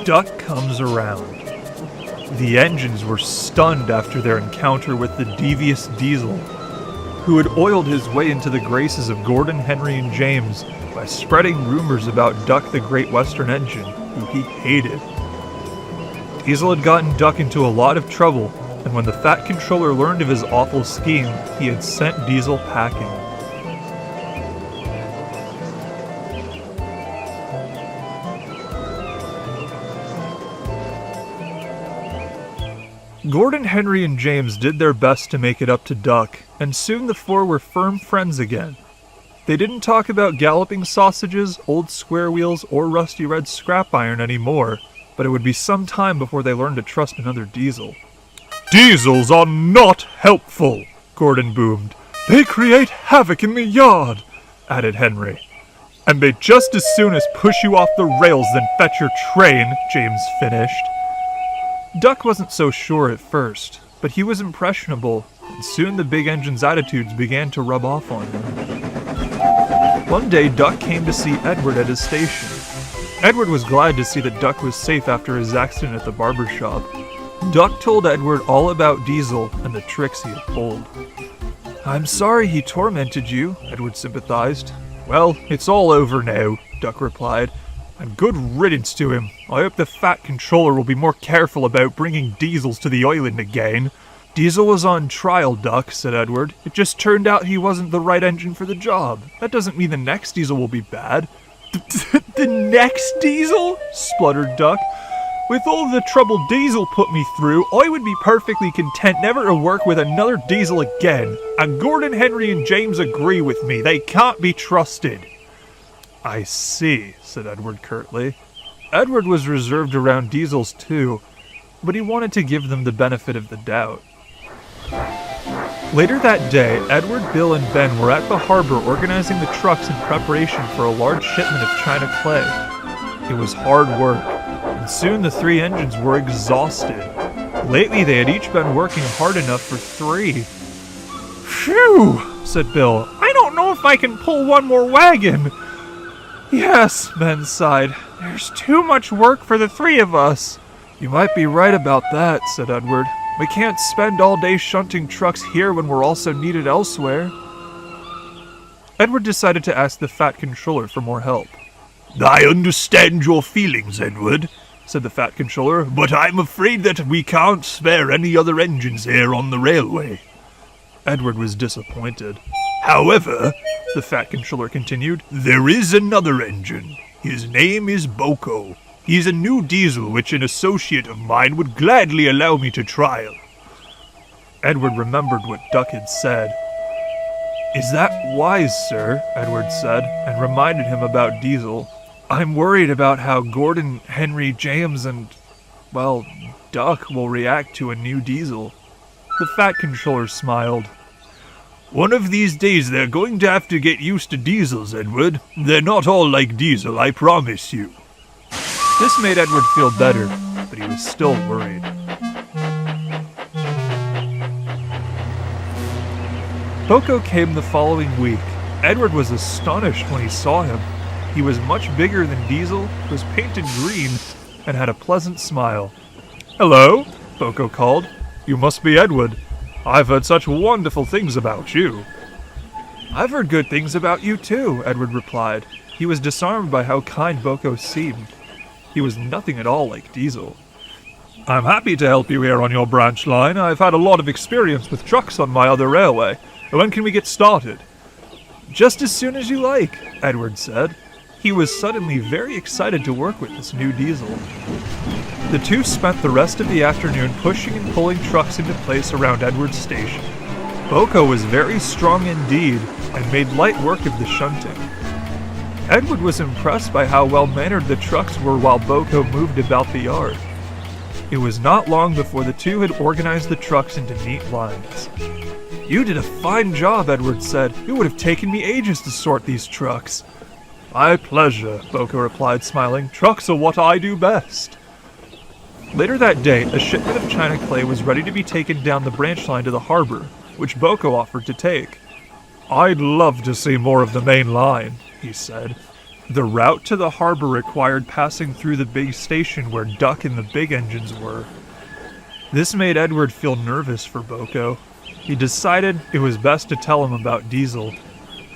Duck comes around. The engines were stunned after their encounter with the devious Diesel, who had oiled his way into the graces of Gordon, Henry, and James by spreading rumors about Duck the Great Western Engine, who he hated. Diesel had gotten Duck into a lot of trouble, and when the Fat Controller learned of his awful scheme, he had sent Diesel packing. Gordon, Henry, and James did their best to make it up to Duck, and soon the four were firm friends again. They didn't talk about galloping sausages, old square wheels, or rusty red scrap iron anymore, but it would be some time before they learned to trust another Diesel. "Diesels are not helpful," Gordon boomed. "They create havoc in the yard," added Henry. "And they just as soon as push you off the rails than fetch your train," James finished. Duck wasn't so sure at first, but he was impressionable, and soon the big engine's attitudes began to rub off on him. One day, Duck came to see Edward at his station. Edward was glad to see that Duck was safe after his accident at the barber shop. Duck told Edward all about Diesel and the tricks he had pulled. "I'm sorry he tormented you," Edward sympathized. "Well, it's all over now," Duck replied. "And good riddance to him. I hope the Fat Controller will be more careful about bringing Diesels to the island again." "Diesel was on trial, Duck," said Edward. "It just turned out he wasn't the right engine for the job. That doesn't mean the next Diesel will be bad." "The next Diesel?" spluttered Duck. "With all the trouble Diesel put me through, I would be perfectly content never to work with another Diesel again. And Gordon, Henry, and James agree with me. They can't be trusted." "I see," said Edward curtly. Edward was reserved around Diesels too, but he wanted to give them the benefit of the doubt. Later that day, Edward, Bill, and Ben were at the harbor organizing the trucks in preparation for a large shipment of China clay. It was hard work, and soon the three engines were exhausted. Lately they had each been working hard enough for three. "Phew," said Bill. "I don't know if I can pull one more wagon." "Yes," Ben sighed. "There's too much work for the three of us." "You might be right about that," said Edward. "We can't spend all day shunting trucks here when we're also needed elsewhere." Edward decided to ask the Fat Controller for more help. "I understand your feelings, Edward," said the Fat Controller, "but I'm afraid that we can't spare any other engines here on the railway." Edward was disappointed. "However," the Fat Controller continued, "there is another engine. His name is Boko. He's a new Diesel which an associate of mine would gladly allow me to trial." Edward remembered what Duck had said. "Is that wise, sir?" Edward said, and reminded him about Diesel. "I'm worried about how Gordon, Henry, James, and, well, Duck will react to a new Diesel." The Fat Controller smiled. "One of these days they're going to have to get used to Diesels, Edward. They're not all like Diesel, I promise you." This made Edward feel better, but he was still worried. Boko came the following week. Edward was astonished when he saw him. He was much bigger than Diesel, was painted green, and had a pleasant smile. "Hello," Boko called. "You must be Edward. I've heard such wonderful things about you." "I've heard good things about you too," Edward replied. He was disarmed by how kind Boko seemed. He was nothing at all like Diesel. "I'm happy to help you here on your branch line. I've had a lot of experience with trucks on my other railway. When can we get started?" "Just as soon as you like," Edward said. He was suddenly very excited to work with this new Diesel. The two spent the rest of the afternoon pushing and pulling trucks into place around Edward's station. Boko was very strong indeed, and made light work of the shunting. Edward was impressed by how well-mannered the trucks were while Boko moved about the yard. It was not long before the two had organized the trucks into neat lines. "You did a fine job," Edward said. "It would have taken me ages to sort these trucks." "My pleasure," Boko replied, smiling. "Trucks are what I do best." Later that day, a shipment of China clay was ready to be taken down the branch line to the harbor, which Boko offered to take. "I'd love to see more of the main line," he said. The route to the harbor required passing through the big station where Duck and the big engines were. This made Edward feel nervous for Boko. He decided it was best to tell him about Diesel.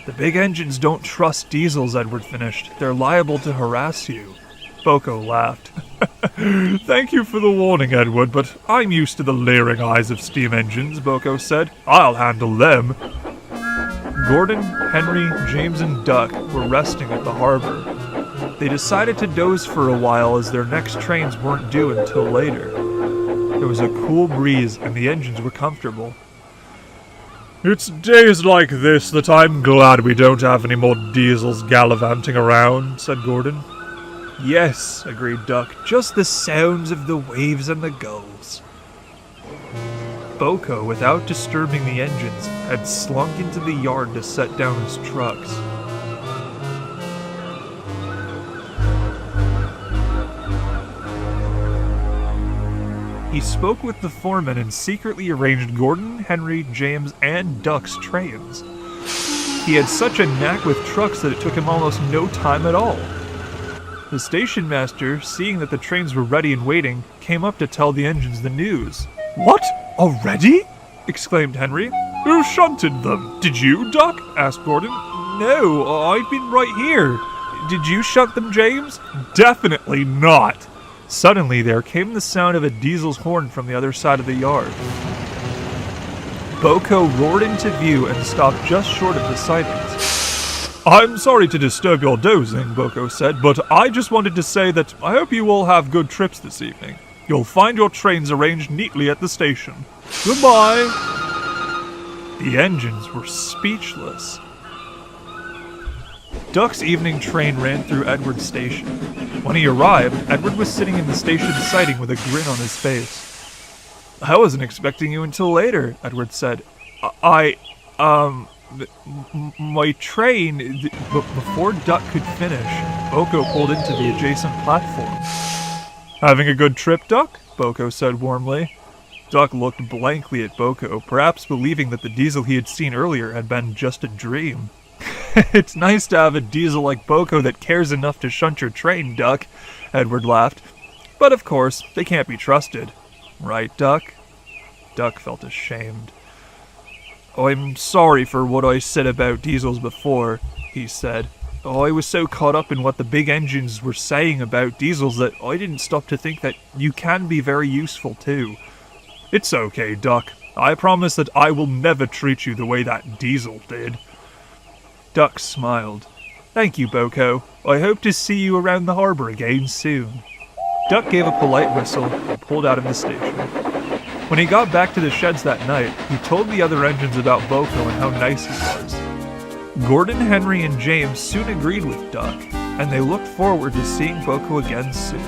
The big engines don't trust diesels, Edward finished. They're liable to harass you. Boko laughed. Thank you for the warning, Edward, but I'm used to the leering eyes of steam engines, Boko said. I'll handle them. Gordon, Henry, James, and Duck were resting at the harbor. They decided to doze for a while as their next trains weren't due until later. There was a cool breeze and the engines were comfortable. It's days like this that I'm glad we don't have any more diesels gallivanting around, said Gordon. Yes, agreed Duck, just the sounds of the waves and the gulls. Boko, without disturbing the engines, had slunk into the yard to set down his trucks. He spoke with the foreman and secretly arranged Gordon, Henry, James, and Duck's trains. He had such a knack with trucks that it took him almost no time at all. The station master, seeing that the trains were ready and waiting, came up to tell the engines the news. What? Already? Exclaimed Henry. Who shunted them? Did you, Duck? Asked Gordon. No, I've been right here. Did you shunt them, James? Definitely not. Suddenly there came the sound of a diesel's horn from the other side of the yard. Boko roared into view and stopped just short of the sidings. I'm sorry to disturb your dozing, Boko said, but I just wanted to say that I hope you all have good trips this evening. You'll find your trains arranged neatly at the station. Goodbye! The engines were speechless. Duck's evening train ran through Edward's station. When he arrived, Edward was sitting in the station siding with a grin on his face. I wasn't expecting you until later, Edward said. My train... Before Duck could finish, Boko pulled into the adjacent platform. Having a good trip, Duck? Boko said warmly. Duck looked blankly at Boko, perhaps believing that the diesel he had seen earlier had been just a dream. It's nice to have a diesel like Boko that cares enough to shunt your train, Duck, Edward laughed. But of course, they can't be trusted. Right, Duck? Duck felt ashamed. I'm sorry for what I said about diesels before, he said. I was so caught up in what the big engines were saying about diesels that I didn't stop to think that you can be very useful too. It's okay, Duck. I promise that I will never treat you the way that diesel did. Duck smiled. Thank you, Boko. I hope to see you around the harbor again soon. Duck gave a polite whistle and pulled out of the station. When he got back to the sheds that night, he told the other engines about Boko and how nice he was. Gordon, Henry, and James soon agreed with Duck, and they looked forward to seeing Boko again soon.